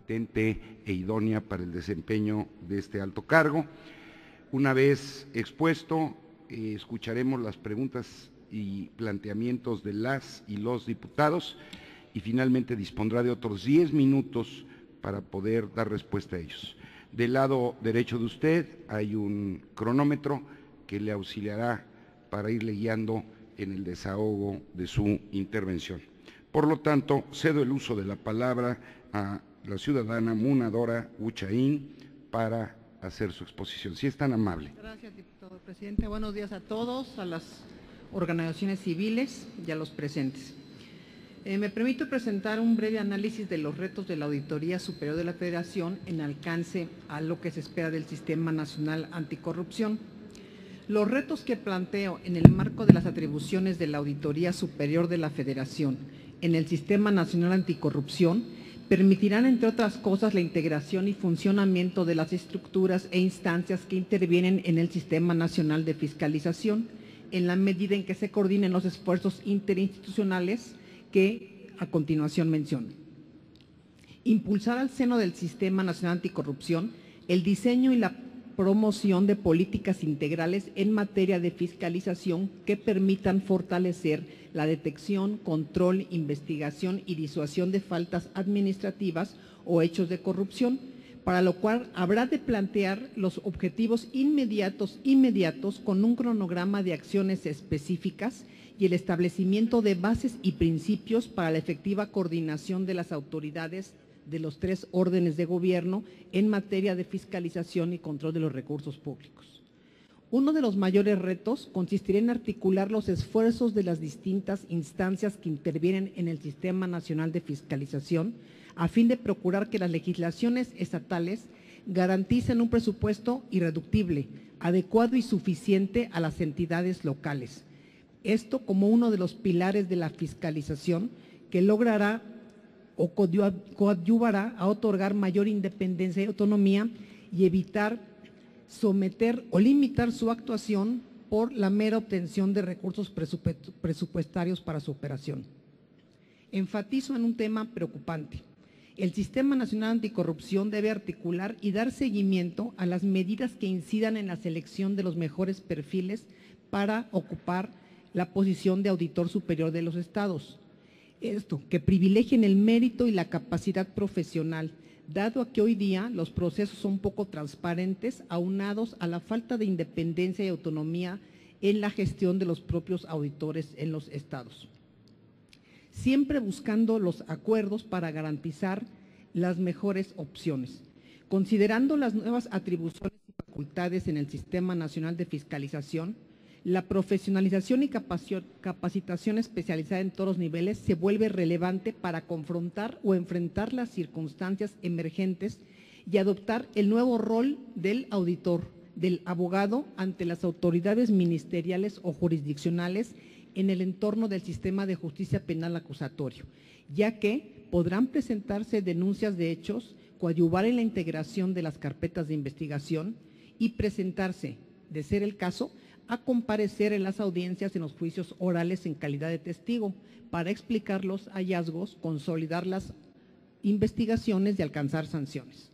competente e idónea para el desempeño de este alto cargo. Una vez expuesto, escucharemos las preguntas y planteamientos de las y los diputados y finalmente dispondrá de otros 10 minutos para poder dar respuesta a ellos. Del lado derecho de usted hay un cronómetro que le auxiliará para irle guiando en el desahogo de su intervención. Por lo tanto, cedo el uso de la palabra a la ciudadana Muna Dora Uchaín para hacer su exposición. Si es tan amable. Gracias, diputado presidente. Buenos días a todos, a las organizaciones civiles y a los presentes. Me permito presentar un breve análisis de los retos de la Auditoría Superior de la Federación en alcance a lo que se espera del Sistema Nacional Anticorrupción. Los retos que planteo en el marco de las atribuciones de la Auditoría Superior de la Federación en el Sistema Nacional Anticorrupción permitirán, entre otras cosas, la integración y funcionamiento de las estructuras e instancias que intervienen en el Sistema Nacional de Fiscalización, en la medida en que se coordinen los esfuerzos interinstitucionales que a continuación menciono. Impulsar al seno del Sistema Nacional Anticorrupción el diseño y la promoción de políticas integrales en materia de fiscalización que permitan fortalecer la detección, control, investigación y disuasión de faltas administrativas o hechos de corrupción, para lo cual habrá de plantear los objetivos inmediatos con un cronograma de acciones específicas y el establecimiento de bases y principios para la efectiva coordinación de las autoridades de los 3 órdenes de gobierno en materia de fiscalización y control de los recursos públicos. Uno de los mayores retos consistirá en articular los esfuerzos de las distintas instancias que intervienen en el Sistema Nacional de Fiscalización a fin de procurar que las legislaciones estatales garanticen un presupuesto irreductible, adecuado y suficiente a las entidades locales. Esto como uno de los pilares de la fiscalización que logrará o coadyuvará a otorgar mayor independencia y autonomía y evitar someter o limitar su actuación por la mera obtención de recursos presupuestarios para su operación. Enfatizo en un tema preocupante. El Sistema Nacional Anticorrupción debe articular y dar seguimiento a las medidas que incidan en la selección de los mejores perfiles para ocupar la posición de auditor superior de los estados. Esto, que privilegien el mérito y la capacidad profesional, dado a que hoy día los procesos son poco transparentes, aunados a la falta de independencia y autonomía en la gestión de los propios auditores en los estados. Siempre buscando los acuerdos para garantizar las mejores opciones. Considerando las nuevas atribuciones y facultades en el Sistema Nacional de Fiscalización, la profesionalización y capacitación especializada en todos los niveles se vuelve relevante para confrontar o enfrentar las circunstancias emergentes y adoptar el nuevo rol del auditor, del abogado ante las autoridades ministeriales o jurisdiccionales en el entorno del sistema de justicia penal acusatorio, ya que podrán presentarse denuncias de hechos, coadyuvar en la integración de las carpetas de investigación y presentarse, de ser el caso, a comparecer en las audiencias en los juicios orales en calidad de testigo para explicar los hallazgos, consolidar las investigaciones y alcanzar sanciones.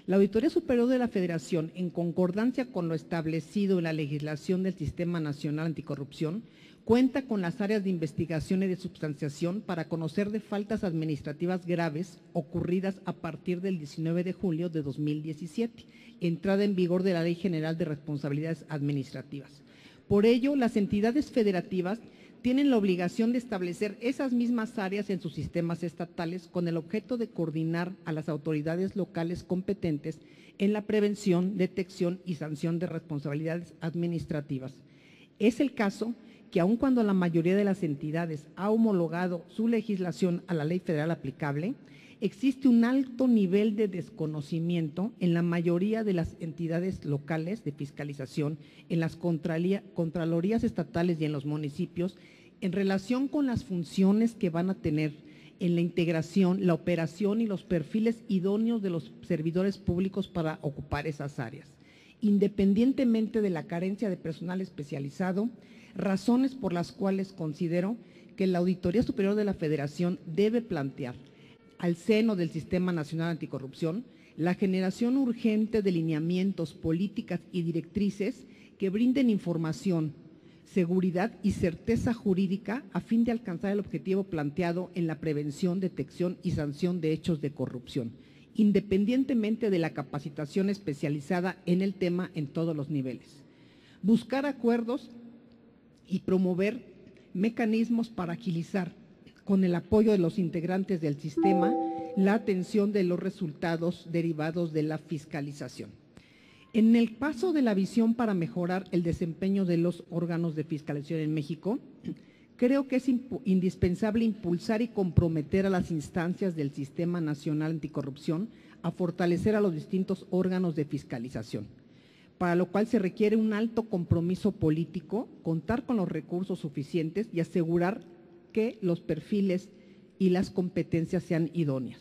La Auditoría Superior de la Federación, en concordancia con lo establecido en la legislación del Sistema Nacional Anticorrupción, cuenta con las áreas de investigación y de substanciación para conocer de faltas administrativas graves ocurridas a partir del 19 de julio de 2017, entrada en vigor de la Ley General de Responsabilidades Administrativas. Por ello, las entidades federativas tienen la obligación de establecer esas mismas áreas en sus sistemas estatales con el objeto de coordinar a las autoridades locales competentes en la prevención, detección y sanción de responsabilidades administrativas. Es el caso que aun cuando la mayoría de las entidades ha homologado su legislación a la ley federal aplicable, existe un alto nivel de desconocimiento en la mayoría de las entidades locales de fiscalización, en las contralorías estatales y en los municipios, en relación con las funciones que van a tener en la integración, la operación y los perfiles idóneos de los servidores públicos para ocupar esas áreas, independientemente de la carencia de personal especializado, razones por las cuales considero que la Auditoría Superior de la Federación debe plantear al seno del Sistema Nacional Anticorrupción la generación urgente de lineamientos, políticas y directrices que brinden información, seguridad y certeza jurídica a fin de alcanzar el objetivo planteado en la prevención, detección y sanción de hechos de corrupción, independientemente de la capacitación especializada en el tema en todos los niveles. Buscar acuerdos y promover mecanismos para agilizar, con el apoyo de los integrantes del sistema, la atención de los resultados derivados de la fiscalización. En el paso de la visión para mejorar el desempeño de los órganos de fiscalización en México, creo que es indispensable impulsar y comprometer a las instancias del Sistema Nacional Anticorrupción a fortalecer a los distintos órganos de fiscalización, para lo cual se requiere un alto compromiso político, contar con los recursos suficientes y asegurar que los perfiles y las competencias sean idóneas.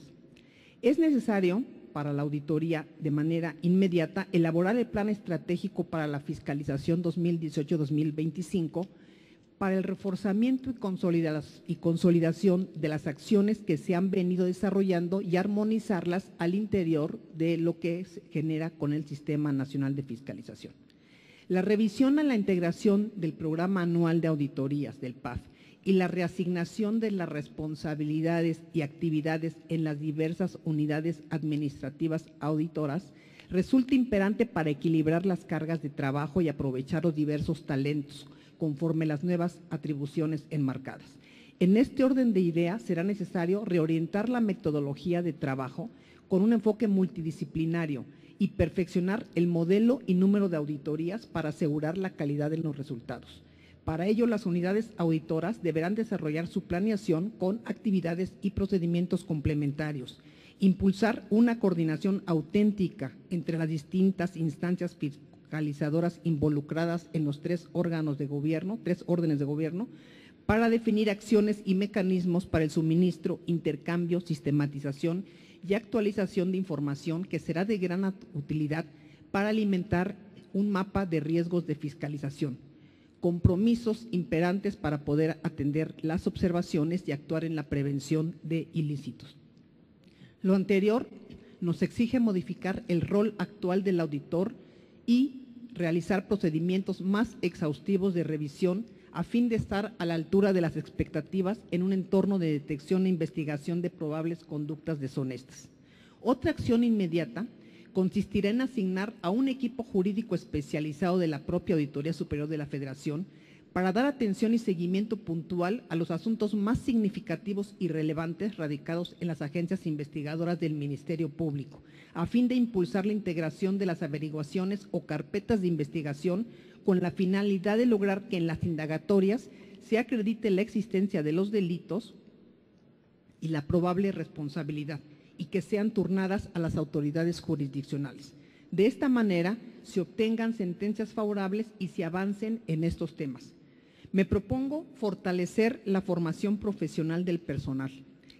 Es necesario para la auditoría de manera inmediata elaborar el plan estratégico para la fiscalización 2018-2025 para el reforzamiento y consolidación de las acciones que se han venido desarrollando y armonizarlas al interior de lo que se genera con el Sistema Nacional de Fiscalización. La revisión a la integración del Programa Anual de Auditorías del PAF y la reasignación de las responsabilidades y actividades en las diversas unidades administrativas auditoras resulta imperante para equilibrar las cargas de trabajo y aprovechar los diversos talentos conforme las nuevas atribuciones enmarcadas. En este orden de ideas será necesario reorientar la metodología de trabajo con un enfoque multidisciplinario y perfeccionar el modelo y número de auditorías para asegurar la calidad de los resultados. Para ello, las unidades auditoras deberán desarrollar su planeación con actividades y procedimientos complementarios, impulsar una coordinación auténtica entre las distintas instancias fiscalizadoras involucradas en los tres órdenes de gobierno, para definir acciones y mecanismos para el suministro, intercambio, sistematización y actualización de información que será de gran utilidad para alimentar un mapa de riesgos de fiscalización, compromisos imperantes para poder atender las observaciones y actuar en la prevención de ilícitos. Lo anterior nos exige modificar el rol actual del auditor y realizar procedimientos más exhaustivos de revisión a fin de estar a la altura de las expectativas en un entorno de detección e investigación de probables conductas deshonestas. Otra acción inmediata consistirá en asignar a un equipo jurídico especializado de la propia Auditoría Superior de la Federación para dar atención y seguimiento puntual a los asuntos más significativos y relevantes radicados en las agencias investigadoras del Ministerio Público, a fin de impulsar la integración de las averiguaciones o carpetas de investigación con la finalidad de lograr que en las indagatorias se acredite la existencia de los delitos y la probable responsabilidad, y que sean turnadas a las autoridades jurisdiccionales. De esta manera se obtengan sentencias favorables y se avancen en estos temas. Me propongo fortalecer la formación profesional del personal,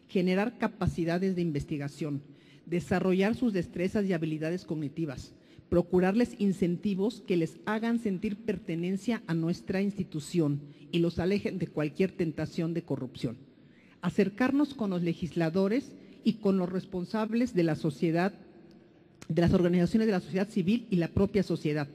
generar capacidades de investigación, desarrollar sus destrezas y habilidades cognitivas, procurarles incentivos que les hagan sentir pertenencia a nuestra institución y los alejen de cualquier tentación de corrupción. Acercarnos con los legisladores y con los responsables de la sociedad, de las organizaciones de la sociedad civil y la propia sociedad,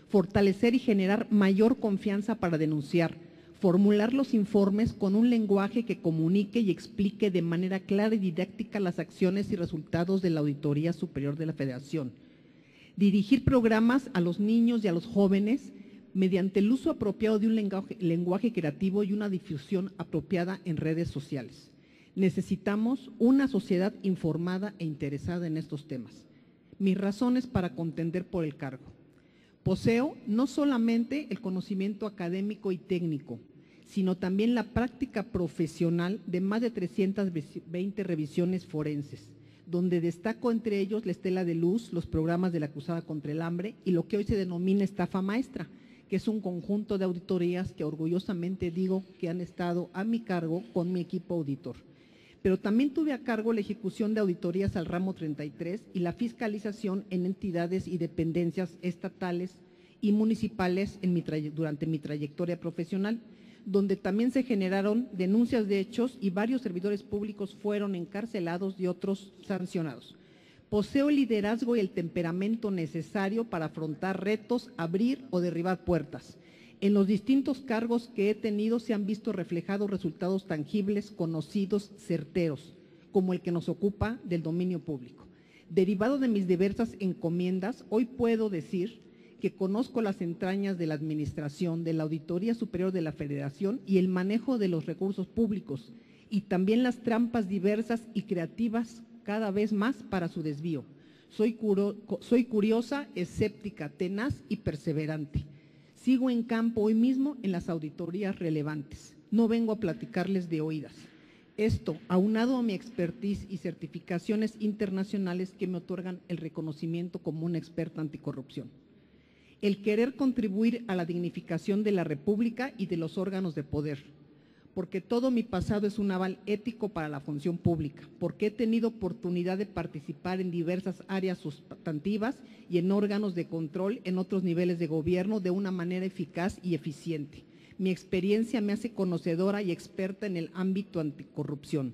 fortalecer y generar mayor confianza para denunciar, formular los informes con un lenguaje que comunique y explique de manera clara y didáctica las acciones y resultados de la Auditoría Superior de la Federación, dirigir programas a los niños y a los jóvenes mediante el uso apropiado de un lenguaje creativo y una difusión apropiada en redes sociales. Necesitamos una sociedad informada e interesada en estos temas. Mis razones para contender por el cargo. Poseo no solamente el conocimiento académico y técnico, sino también la práctica profesional de más de 320 revisiones forenses, donde destaco entre ellos la estela de luz, los programas de la Cruzada contra el Hambre y lo que hoy se denomina estafa maestra, que es un conjunto de auditorías que orgullosamente digo que han estado a mi cargo con mi equipo auditor. Pero también tuve a cargo la ejecución de auditorías al ramo 33 y la fiscalización en entidades y dependencias estatales y municipales durante mi trayectoria profesional, donde también se generaron denuncias de hechos y varios servidores públicos fueron encarcelados y otros sancionados. Poseo el liderazgo y el temperamento necesario para afrontar retos, abrir o derribar puertas. En los distintos cargos que he tenido se han visto reflejados resultados tangibles, conocidos, certeros, como el que nos ocupa del dominio público. Derivado de mis diversas encomiendas, hoy puedo decir que conozco las entrañas de la Administración, de la Auditoría Superior de la Federación y el manejo de los recursos públicos, y también las trampas diversas y creativas cada vez más para su desvío. Soy curiosa, escéptica, tenaz y perseverante. Sigo en campo hoy mismo en las auditorías relevantes. No vengo a platicarles de oídas. Esto, aunado a mi expertise y certificaciones internacionales que me otorgan el reconocimiento como una experta anticorrupción. El querer contribuir a la dignificación de la República y de los órganos de poder, porque todo mi pasado es un aval ético para la función pública, porque he tenido oportunidad de participar en diversas áreas sustantivas y en órganos de control en otros niveles de gobierno de una manera eficaz y eficiente. Mi experiencia me hace conocedora y experta en el ámbito anticorrupción.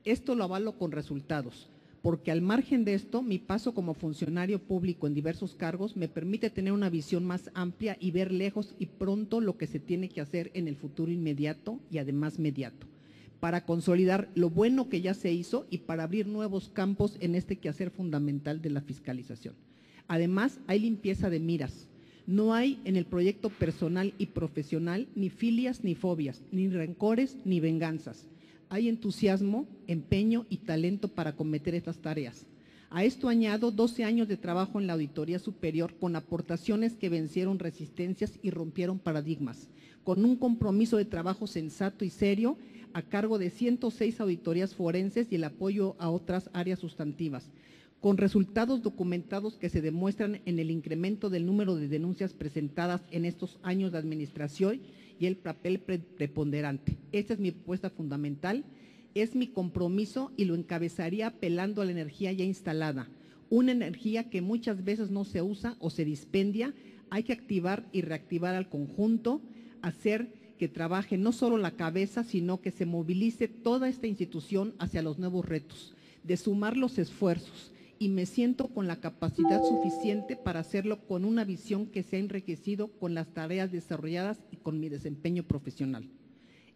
Esto lo avalo con resultados, porque al margen de esto, mi paso como funcionario público en diversos cargos me permite tener una visión más amplia y ver lejos y pronto lo que se tiene que hacer en el futuro inmediato y además mediato, para consolidar lo bueno que ya se hizo y para abrir nuevos campos en este quehacer fundamental de la fiscalización. Además, hay limpieza de miras. No hay en el proyecto personal y profesional ni filias ni fobias, ni rencores ni venganzas. Hay entusiasmo, empeño y talento para cometer estas tareas. A esto añado 12 años de trabajo en la Auditoría Superior con aportaciones que vencieron resistencias y rompieron paradigmas, con un compromiso de trabajo sensato y serio a cargo de 106 auditorías forenses y el apoyo a otras áreas sustantivas, con resultados documentados que se demuestran en el incremento del número de denuncias presentadas en estos años de administración y el papel preponderante. Esta es mi propuesta fundamental, es mi compromiso y lo encabezaría apelando a la energía ya instalada, una energía que muchas veces no se usa o se dispendia. Hay que activar y reactivar al conjunto, hacer que trabaje no solo la cabeza, sino que se movilice toda esta institución hacia los nuevos retos, de sumar los esfuerzos, y me siento con la capacidad suficiente para hacerlo con una visión que se ha enriquecido con las tareas desarrolladas y con mi desempeño profesional.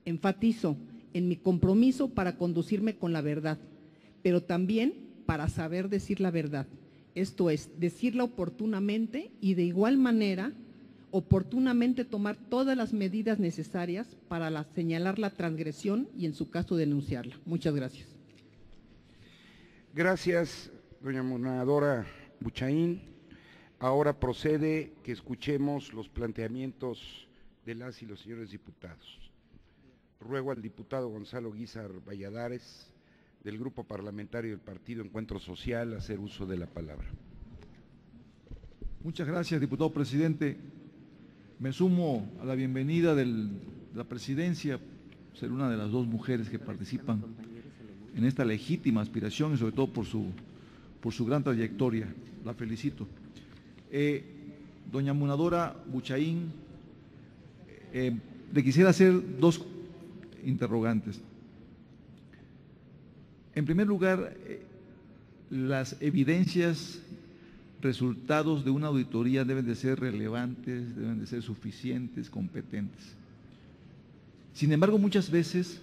Enfatizo en mi compromiso para conducirme con la verdad, pero también para saber decir la verdad, esto es, decirla oportunamente y de igual manera oportunamente tomar todas las medidas necesarias para señalar la transgresión y en su caso denunciarla. Muchas gracias. Gracias, doña Munadora Buchaín. Ahora procede que escuchemos los planteamientos de las y los señores diputados. Ruego al diputado Gonzalo Guízar Valladares, del Grupo Parlamentario del Partido Encuentro Social, a hacer uso de la palabra. Muchas gracias, diputado presidente. Me sumo a la bienvenida de la presidencia, ser una de las dos mujeres que participan en esta legítima aspiración y sobre todo por su gran trayectoria. La felicito. Doña Munadora Buchaín, le quisiera hacer dos interrogantes. En primer lugar, las evidencias, resultados de una auditoría deben de ser relevantes, deben de ser suficientes, competentes. Sin embargo, muchas veces,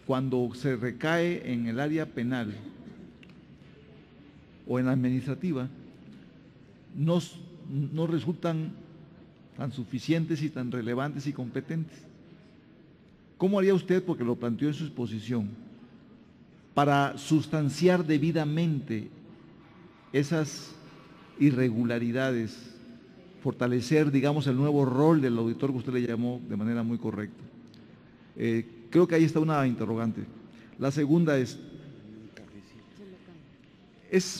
cuando se recae en el área penal o en la administrativa, no resultan tan suficientes y tan relevantes y competentes. ¿Cómo haría usted, porque lo planteó en su exposición, para sustanciar debidamente esas irregularidades, fortalecer, digamos, el nuevo rol del auditor que usted le llamó de manera muy correcta? Creo que ahí está una interrogante. La segunda es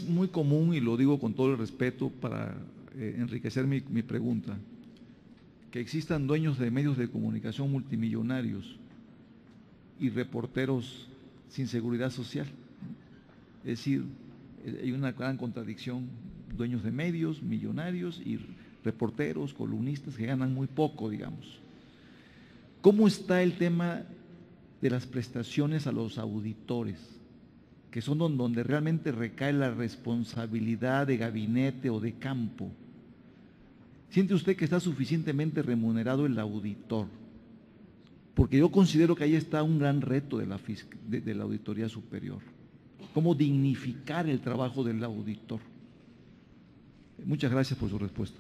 muy común, y lo digo con todo el respeto para enriquecer mi pregunta, que existan dueños de medios de comunicación multimillonarios y reporteros sin seguridad social. Es decir, hay una gran contradicción: dueños de medios millonarios y reporteros, columnistas que ganan muy poco, digamos. ¿Cómo está el tema de las prestaciones a los auditores, que son donde realmente recae la responsabilidad de gabinete o de campo? ¿Siente usted que está suficientemente remunerado el auditor? Porque yo considero que ahí está un gran reto de la Auditoría Superior. ¿Cómo dignificar el trabajo del auditor? Muchas gracias por su respuesta.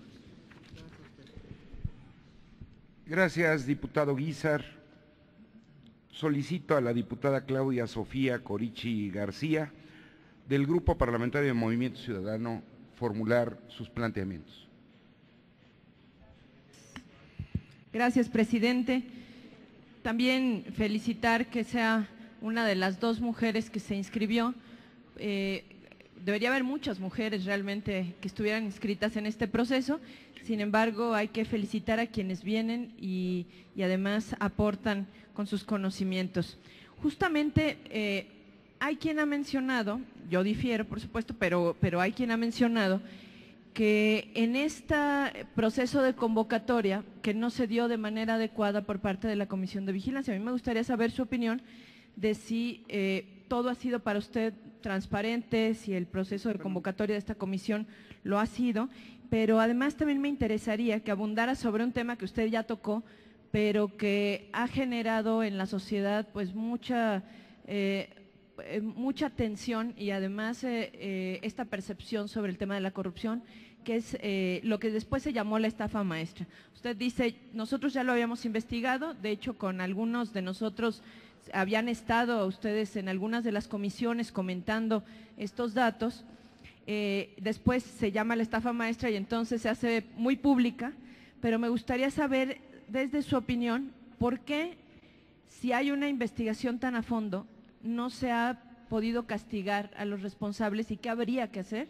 Gracias, diputado Guízar. Solicito a la diputada Claudia Sofía Corichi García, del Grupo Parlamentario de Movimiento Ciudadano, formular sus planteamientos. Gracias, presidente. También felicitar que sea una de las 2 mujeres que se inscribió. Debería haber muchas mujeres realmente que estuvieran inscritas en este proceso. Sin embargo, hay que felicitar a quienes vienen y además aportan con sus conocimientos. Justamente hay quien ha mencionado, yo difiero por supuesto, pero hay quien ha mencionado que en este proceso de convocatoria que no se dio de manera adecuada por parte de la Comisión de Vigilancia. A mí me gustaría saber su opinión de si todo ha sido para usted transparente, si el proceso de convocatoria de esta comisión lo ha sido, pero además también me interesaría que abundara sobre un tema que usted ya tocó, pero que ha generado en la sociedad pues mucha tensión y además esta percepción sobre el tema de la corrupción, que es lo que después se llamó la estafa maestra. Usted dice, nosotros ya lo habíamos investigado, de hecho con algunos de nosotros habían estado ustedes en algunas de las comisiones comentando estos datos, después se llama la estafa maestra y entonces se hace muy pública, pero me gustaría saber desde su opinión, ¿por qué si hay una investigación tan a fondo no se ha podido castigar a los responsables y qué habría que hacer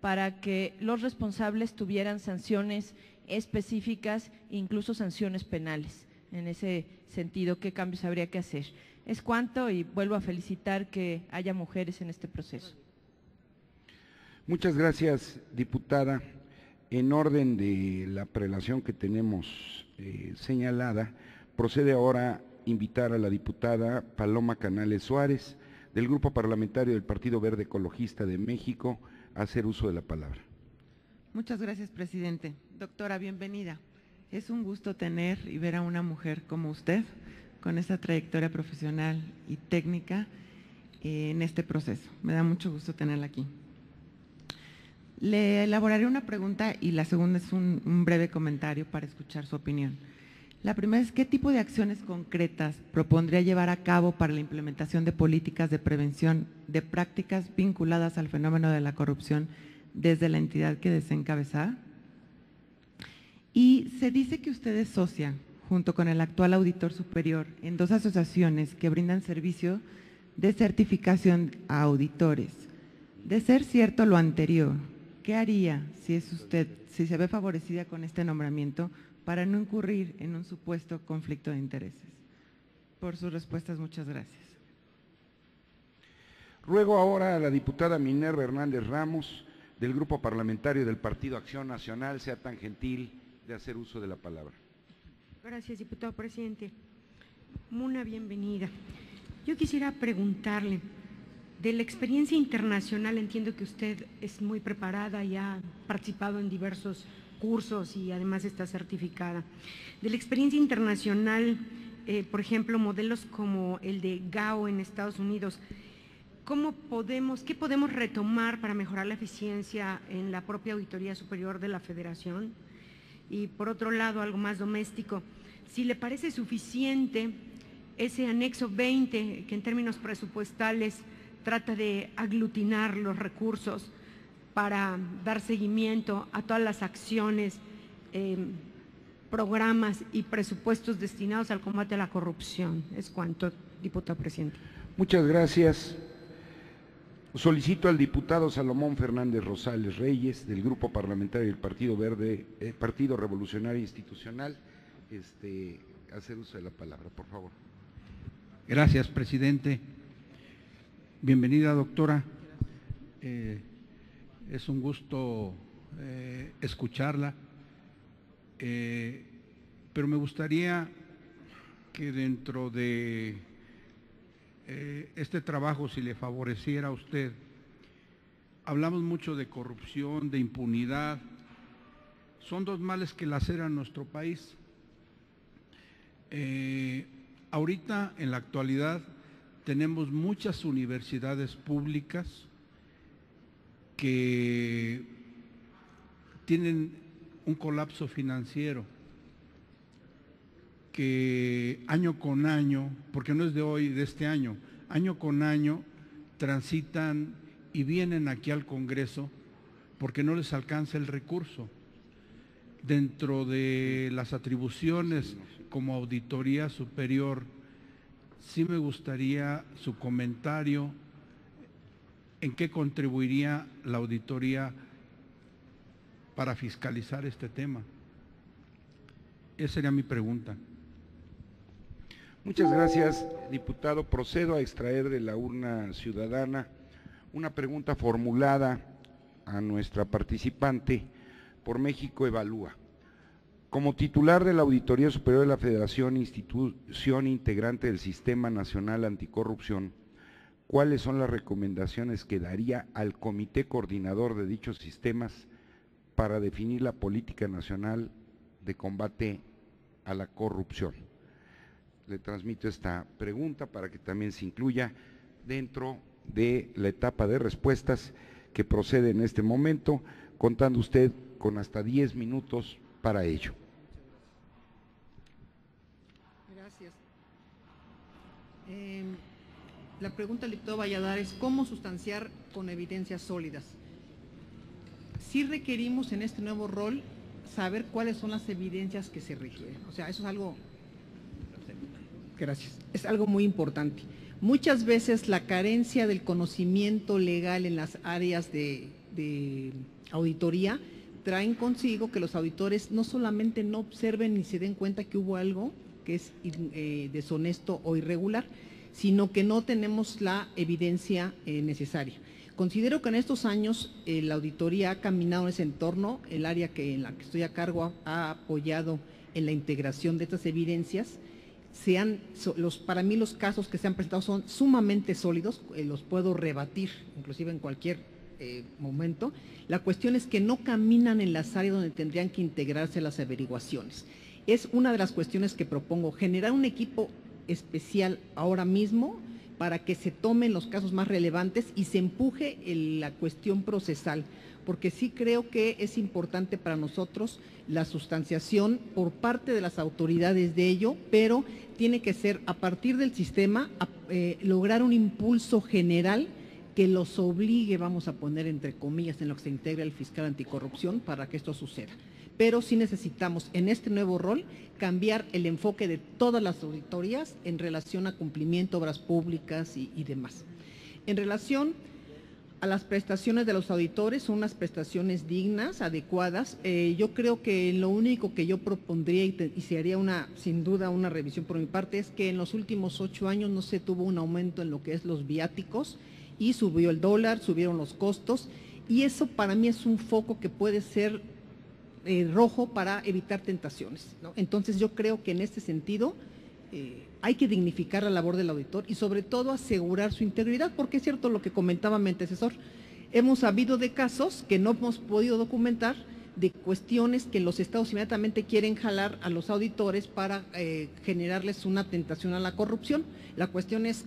para que los responsables tuvieran sanciones específicas, incluso sanciones penales? En ese sentido, ¿qué cambios habría que hacer? Es cuanto y vuelvo a felicitar que haya mujeres en este proceso. Muchas gracias, diputada. En orden de la prelación que tenemos señalada, procede ahora invitar a la diputada Paloma Canales Suárez, del Grupo Parlamentario del Partido Verde Ecologista de México, a hacer uso de la palabra. Muchas gracias, presidente. Doctora, bienvenida. Es un gusto tener y ver a una mujer como usted, con esa trayectoria profesional y técnica en este proceso. Me da mucho gusto tenerla aquí. Le elaboraré una pregunta y la segunda es un breve comentario para escuchar su opinión. La primera es, ¿qué tipo de acciones concretas propondría llevar a cabo para la implementación de políticas de prevención de prácticas vinculadas al fenómeno de la corrupción desde la entidad que desea encabezar? Y se dice que usted es socia, junto con el actual auditor superior, en 2 asociaciones que brindan servicio de certificación a auditores. De ser cierto lo anterior, ¿qué haría si se ve favorecida con este nombramiento para no incurrir en un supuesto conflicto de intereses? Por sus respuestas, muchas gracias. Ruego ahora a la diputada Minerva Hernández Ramos, del Grupo Parlamentario del Partido Acción Nacional, sea tan gentil de hacer uso de la palabra. Gracias, diputado presidente. Una bienvenida. Yo quisiera preguntarle, de la experiencia internacional, entiendo que usted es muy preparada y ha participado en diversos cursos y además está certificada. De la experiencia internacional, por ejemplo, modelos como el de GAO en Estados Unidos, ¿qué podemos retomar para mejorar la eficiencia en la propia Auditoría Superior de la Federación? Y por otro lado, algo más doméstico, si le parece suficiente ese anexo 20, que en términos presupuestales trata de aglutinar los recursos para dar seguimiento a todas las acciones, programas y presupuestos destinados al combate a la corrupción. Es cuanto, diputado presidente. Muchas gracias. Solicito al diputado Salomón Fernández Rosales Reyes, del Grupo Parlamentario del Partido Verde, Partido Revolucionario Institucional, hacer uso de la palabra, por favor. Gracias, presidente. Bienvenida, doctora. Es un gusto escucharla. pero me gustaría que dentro de este trabajo, si le favoreciera a usted, hablamos mucho de corrupción, de impunidad, son dos males que laceran nuestro país. Ahorita, en la actualidad, tenemos muchas universidades públicas que tienen un colapso financiero, que año con año, porque no es de hoy, de este año con año, transitan y vienen aquí al Congreso porque no les alcanza el recurso. Dentro de las atribuciones como auditoría superior, sí me gustaría su comentario en qué contribuiría la auditoría para fiscalizar este tema. Esa sería mi pregunta. Muchas gracias, diputado. Procedo a extraer de la urna ciudadana una pregunta formulada a nuestra participante por México Evalúa. Como titular de la Auditoría Superior de la Federación, institución integrante del Sistema Nacional Anticorrupción, ¿cuáles son las recomendaciones que daría al Comité Coordinador de dichos sistemas para definir la política nacional de combate a la corrupción? Le transmito esta pregunta para que también se incluya dentro de la etapa de respuestas que procede en este momento, contando usted con hasta 10 minutos para ello. Gracias. La pregunta al diputado Valladares es ¿cómo sustanciar con evidencias sólidas? Sí requerimos en este nuevo rol saber cuáles son las evidencias que se requieren. O sea, eso es algo… Gracias. Es algo muy importante. Muchas veces la carencia del conocimiento legal en las áreas de auditoría traen consigo que los auditores no solamente no observen ni se den cuenta que hubo algo que es deshonesto o irregular, sino que no tenemos la evidencia necesaria. Considero que en estos años la auditoría ha caminado en ese entorno, el área en la que estoy a cargo ha apoyado en la integración de estas evidencias. Para mí los casos que se han presentado son sumamente sólidos, los puedo rebatir inclusive en cualquier momento. La cuestión es que no caminan en las áreas donde tendrían que integrarse las averiguaciones. Es una de las cuestiones que propongo, generar un equipo especial ahora mismo para que se tomen los casos más relevantes y se empuje la cuestión procesal, porque sí creo que es importante para nosotros la sustanciación por parte de las autoridades de ello, pero tiene que ser a partir del sistema lograr un impulso general que los obligue, vamos a poner entre comillas, en lo que se integra el fiscal anticorrupción para que esto suceda. Pero sí necesitamos en este nuevo rol cambiar el enfoque de todas las auditorías en relación a cumplimiento, obras públicas y demás. En relación a las prestaciones de los auditores, son unas prestaciones dignas, adecuadas. Yo creo que lo único que yo propondría y se haría sin duda una revisión por mi parte es que en los últimos 8 años no se tuvo un aumento en lo que es los viáticos y subió el dólar, subieron los costos y eso para mí es un foco que puede ser rojo para evitar tentaciones, ¿no? Entonces yo creo que en este sentido hay que dignificar la labor del auditor y sobre todo asegurar su integridad, porque es cierto lo que comentaba mi antecesor, hemos sabido de casos que no hemos podido documentar, de cuestiones que los estados inmediatamente quieren jalar a los auditores para generarles una tentación a la corrupción. La cuestión es,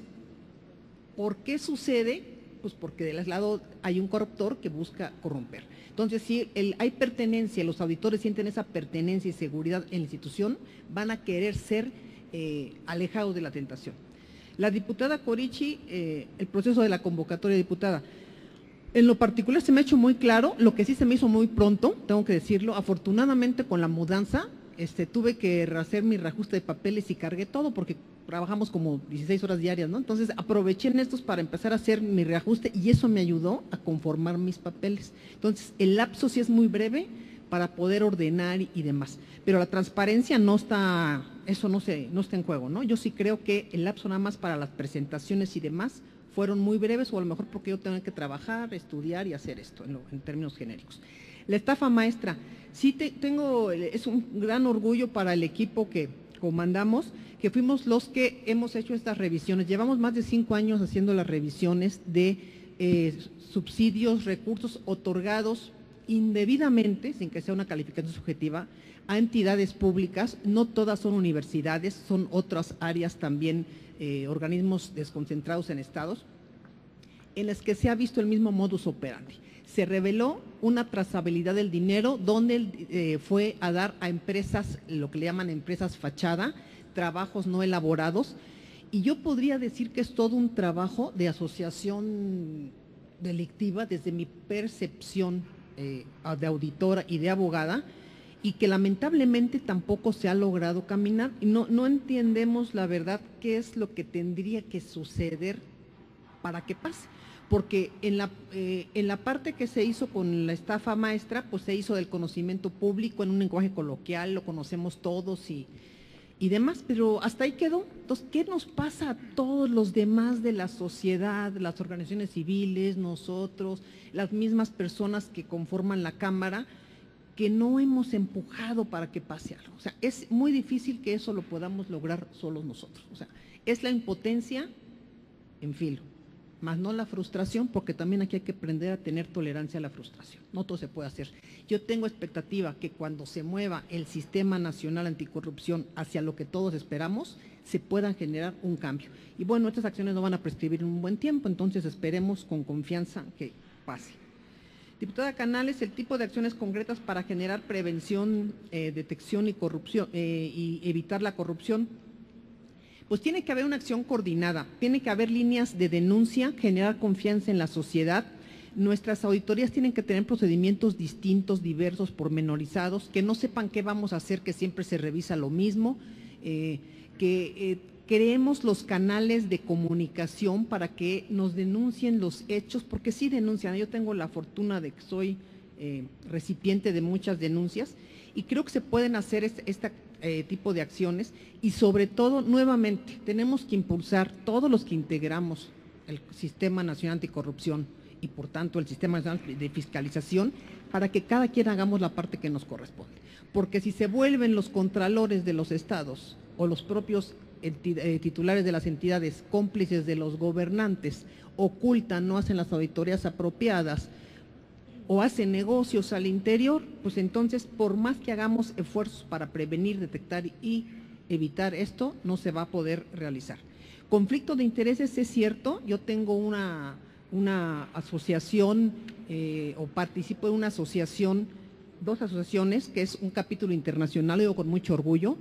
¿por qué sucede? Pues porque del lado hay un corruptor que busca corromper. Entonces, si hay pertenencia, los auditores sienten esa pertenencia y seguridad en la institución, van a querer ser alejados de la tentación. La diputada Corichi, el proceso de la convocatoria diputada, en lo particular se me ha hecho muy claro, lo que sí se me hizo muy pronto, tengo que decirlo, afortunadamente con la mudanza, tuve que hacer mi reajuste de papeles y cargué todo porque trabajamos como 16 horas diarias, ¿no? Entonces aproveché en estos para empezar a hacer mi reajuste y eso me ayudó a conformar mis papeles. Entonces el lapso sí es muy breve para poder ordenar y demás, pero la transparencia no está, eso no está en juego, ¿no? Yo sí creo que el lapso nada más para las presentaciones y demás fueron muy breves o a lo mejor porque yo tengo que trabajar, estudiar y hacer esto en términos genéricos. La estafa maestra, sí es un gran orgullo para el equipo que comandamos, que fuimos los que hemos hecho estas revisiones. Llevamos más de 5 años haciendo las revisiones de subsidios, recursos otorgados indebidamente, sin que sea una calificación subjetiva, a entidades públicas. No todas son universidades, son otras áreas también, organismos desconcentrados en estados, en las que se ha visto el mismo modus operandi. Se reveló una trazabilidad del dinero donde fue a dar a empresas, lo que le llaman empresas fachada, trabajos no elaborados, y yo podría decir que es todo un trabajo de asociación delictiva desde mi percepción de auditora y de abogada, y que lamentablemente tampoco se ha logrado caminar. Y no entendemos la verdad qué es lo que tendría que suceder para que pase. Porque en la parte que se hizo con la estafa maestra, pues se hizo del conocimiento público en un lenguaje coloquial, lo conocemos todos y demás, pero hasta ahí quedó. Entonces, ¿qué nos pasa a todos los demás de la sociedad, las organizaciones civiles, nosotros, las mismas personas que conforman la Cámara, que no hemos empujado para que pase algo? O sea, es muy difícil que eso lo podamos lograr solos nosotros. O sea, es la impotencia en filo, más no la frustración, porque también aquí hay que aprender a tener tolerancia a la frustración. No todo se puede hacer. Yo tengo expectativa que cuando se mueva el Sistema Nacional Anticorrupción hacia lo que todos esperamos, se pueda generar un cambio. Y bueno, estas acciones no van a prescribir en un buen tiempo, entonces esperemos con confianza que pase. Diputada Canales, el tipo de acciones concretas para generar prevención, detección y corrupción y evitar la corrupción. Pues tiene que haber una acción coordinada, tiene que haber líneas de denuncia, generar confianza en la sociedad. Nuestras auditorías tienen que tener procedimientos distintos, diversos, pormenorizados, que no sepan qué vamos a hacer, que siempre se revisa lo mismo, que creemos los canales de comunicación para que nos denuncien los hechos, porque sí denuncian. Yo tengo la fortuna de que soy recipiente de muchas denuncias y creo que se pueden hacer este tipo de acciones, y sobre todo, nuevamente, tenemos que impulsar todos los que integramos el Sistema Nacional Anticorrupción y por tanto el Sistema Nacional de Fiscalización, para que cada quien hagamos la parte que nos corresponde. Porque si se vuelven los contralores de los estados o los propios titulares de las entidades cómplices de los gobernantes, ocultan, no hacen las auditorías apropiadas o hacen negocios al interior, pues entonces por más que hagamos esfuerzos para prevenir, detectar y evitar esto, no se va a poder realizar. Conflicto de intereses, es cierto, yo tengo una asociación o participo de una asociación, 2 asociaciones, que es un capítulo internacional, lo digo con mucho orgullo.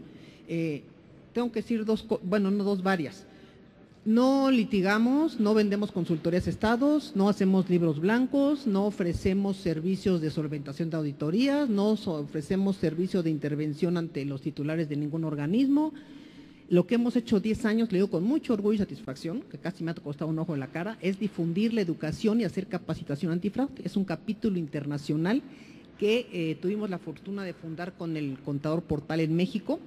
Tengo que decir varias. No litigamos, no vendemos consultorías a estados, no hacemos libros blancos, no ofrecemos servicios de solventación de auditorías, no ofrecemos servicios de intervención ante los titulares de ningún organismo. Lo que hemos hecho 10 años, le digo con mucho orgullo y satisfacción, que casi me ha costado un ojo en la cara, es difundir la educación y hacer capacitación antifraude. Es un capítulo internacional que tuvimos la fortuna de fundar con el Contador Portal en México,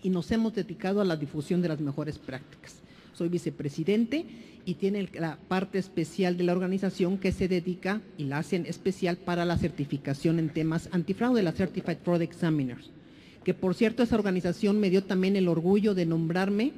y nos hemos dedicado a la difusión de las mejores prácticas. Soy vicepresidente y tiene la parte especial de la organización que se dedica y la hacen especial para la certificación en temas antifraude, la Certified Fraud Examiners, que por cierto esa organización me dio también el orgullo de nombrarme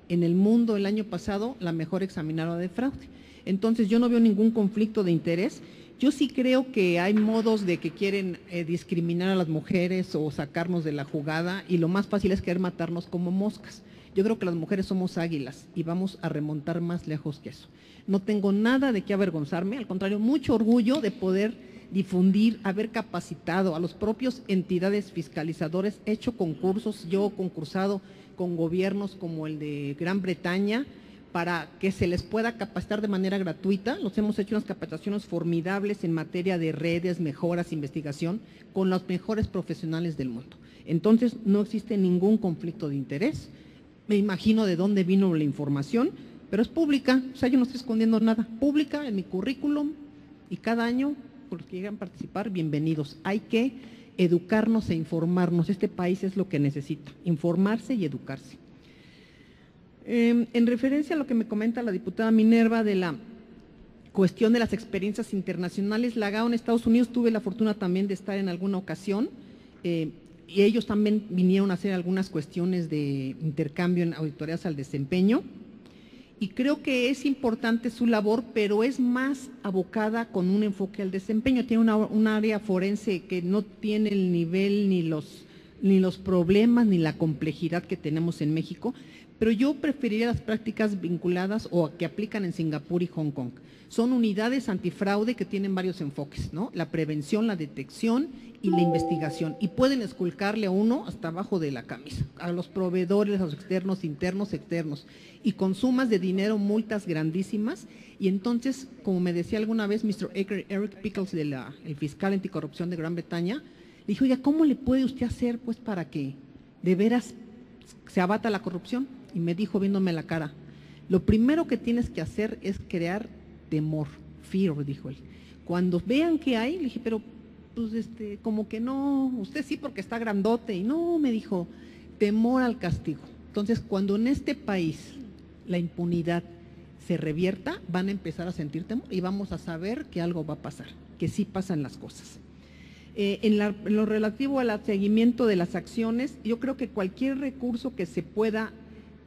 en el mundo el año pasado la mejor examinadora de fraude. Entonces yo no veo ningún conflicto de interés. Yo sí creo que hay modos de que quieren discriminar a las mujeres o sacarnos de la jugada, y lo más fácil es querer matarnos como moscas. Yo creo que las mujeres somos águilas y vamos a remontar más lejos que eso. No tengo nada de qué avergonzarme, al contrario, mucho orgullo de poder difundir, haber capacitado a los propios entidades fiscalizadores, hecho concursos, yo concursado con gobiernos como el de Gran Bretaña, para que se les pueda capacitar de manera gratuita. Los hemos hecho unas capacitaciones formidables en materia de redes, mejoras, investigación, con los mejores profesionales del mundo. Entonces, no existe ningún conflicto de interés. Me imagino de dónde vino la información, pero es pública, o sea, yo no estoy escondiendo nada. Pública en mi currículum, y cada año, por los que llegan a participar, bienvenidos. Hay que educarnos e informarnos. Este país es lo que necesita, informarse y educarse. En referencia a lo que me comenta la diputada Minerva de la cuestión de las experiencias internacionales, la GAO en Estados Unidos tuve la fortuna también de estar en alguna ocasión, y ellos también vinieron a hacer algunas cuestiones de intercambio en auditorías al desempeño, y creo que es importante su labor, pero es más abocada con un enfoque al desempeño. Tiene un área forense que no tiene el nivel ni los problemas ni la complejidad que tenemos en México, pero yo preferiría las prácticas vinculadas o que aplican en Singapur y Hong Kong. Son unidades antifraude que tienen varios enfoques, ¿no? La prevención, la detección y la investigación, y pueden esculcarle a uno hasta abajo de la camisa, a los proveedores, a los externos, internos, externos, y con sumas de dinero, multas grandísimas. Y entonces, como me decía alguna vez Mr. Eric Pickles, el fiscal anticorrupción de Gran Bretaña, le dijo, oiga, ¿cómo le puede usted hacer pues para que de veras se abata la corrupción? Y me dijo, viéndome la cara, lo primero que tienes que hacer es crear temor, fear, dijo él. Cuando vean que hay, le dije, pero pues como que no, usted sí porque está grandote, y no, me dijo, temor al castigo. Entonces, cuando en este país la impunidad se revierta, van a empezar a sentir temor y vamos a saber que algo va a pasar, que sí pasan las cosas. En lo relativo al seguimiento de las acciones, yo creo que cualquier recurso que se pueda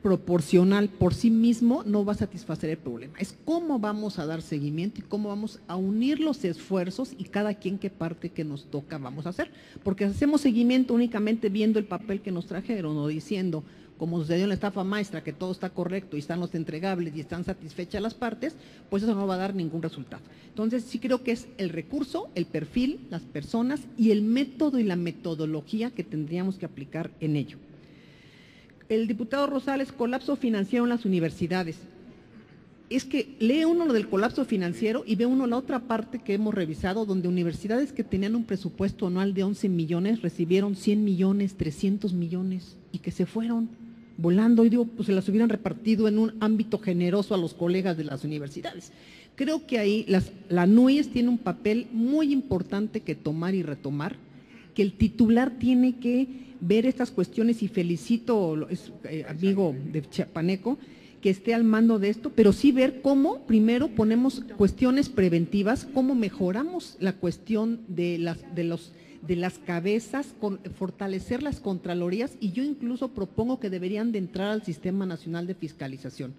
proporcional por sí mismo no va a satisfacer el problema. Es cómo vamos a dar seguimiento y cómo vamos a unir los esfuerzos y cada quien qué parte que nos toca vamos a hacer. Porque si hacemos seguimiento únicamente viendo el papel que nos trajeron o diciendo, como sucedió en la estafa maestra, que todo está correcto y están los entregables y están satisfechas las partes, pues eso no va a dar ningún resultado. Entonces sí creo que es el recurso, el perfil, las personas y el método y la metodología que tendríamos que aplicar en ello. El diputado Rosales, colapso financiero en las universidades. Es que lee uno lo del colapso financiero y ve uno la otra parte que hemos revisado, donde universidades que tenían un presupuesto anual de 11 millones recibieron 100 millones, 300 millones y que se fueron volando, y digo, pues se las hubieran repartido en un ámbito generoso a los colegas de las universidades. Creo que ahí la NUES tiene un papel muy importante que tomar y retomar, que el titular tiene que ver estas cuestiones, y felicito, amigo de Chiapaneco, que esté al mando de esto, pero sí ver cómo primero ponemos cuestiones preventivas, cómo mejoramos la cuestión de las cabezas, fortalecer las contralorías, y yo incluso propongo que deberían de entrar al Sistema Nacional de Fiscalización.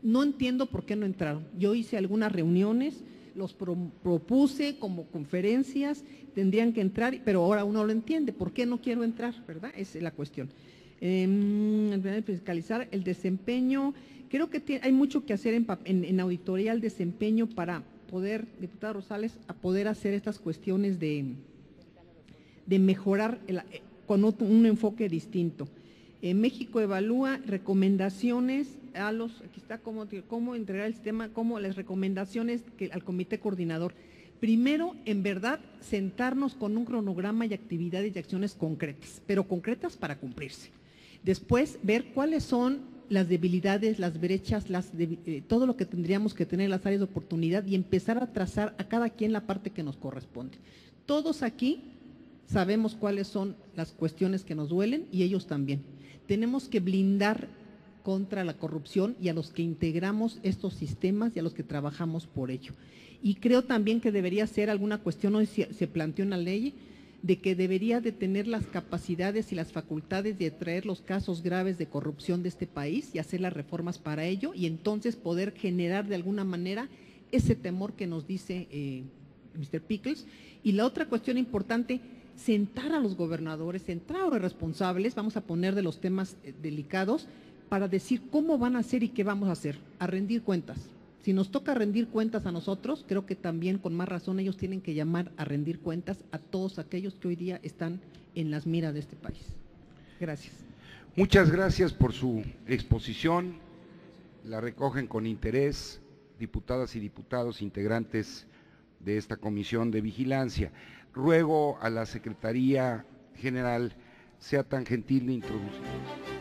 No entiendo por qué no entraron. Yo hice algunas reuniones, los propuse como conferencias, tendrían que entrar, pero ahora uno lo entiende, ¿por qué no quiero entrar? ¿Verdad? Esa es la cuestión. Fiscalizar el desempeño, creo que hay mucho que hacer en auditoría al desempeño para poder, diputado Rosales, a poder hacer estas cuestiones de mejorar con un enfoque distinto. México evalúa recomendaciones a aquí está cómo entregar el sistema, cómo las recomendaciones al comité coordinador. Primero, en verdad, sentarnos con un cronograma y actividades y acciones concretas, pero concretas para cumplirse. Después, ver cuáles son las debilidades, las brechas, todo lo que tendríamos que tener en las áreas de oportunidad, y empezar a trazar a cada quien la parte que nos corresponde. Todos aquí sabemos cuáles son las cuestiones que nos duelen y ellos también. Tenemos que blindar contra la corrupción y a los que integramos estos sistemas y a los que trabajamos por ello. Y creo también que debería ser alguna cuestión, hoy se planteó una ley, de que debería de tener las capacidades y las facultades de traer los casos graves de corrupción de este país y hacer las reformas para ello, y entonces poder generar de alguna manera ese temor que nos dice Mr. Pickles. Y la otra cuestión importante, sentar a los gobernadores, sentar a los responsables, vamos a poner de los temas delicados, para decir cómo van a hacer y qué vamos a hacer, a rendir cuentas. Si nos toca rendir cuentas a nosotros, creo que también con más razón ellos tienen que llamar a rendir cuentas a todos aquellos que hoy día están en las miras de este país. Gracias. Muchas gracias por su exposición, la recogen con interés diputadas y diputados integrantes de esta comisión de vigilancia. Ruego a la Secretaría General sea tan gentil de introducir.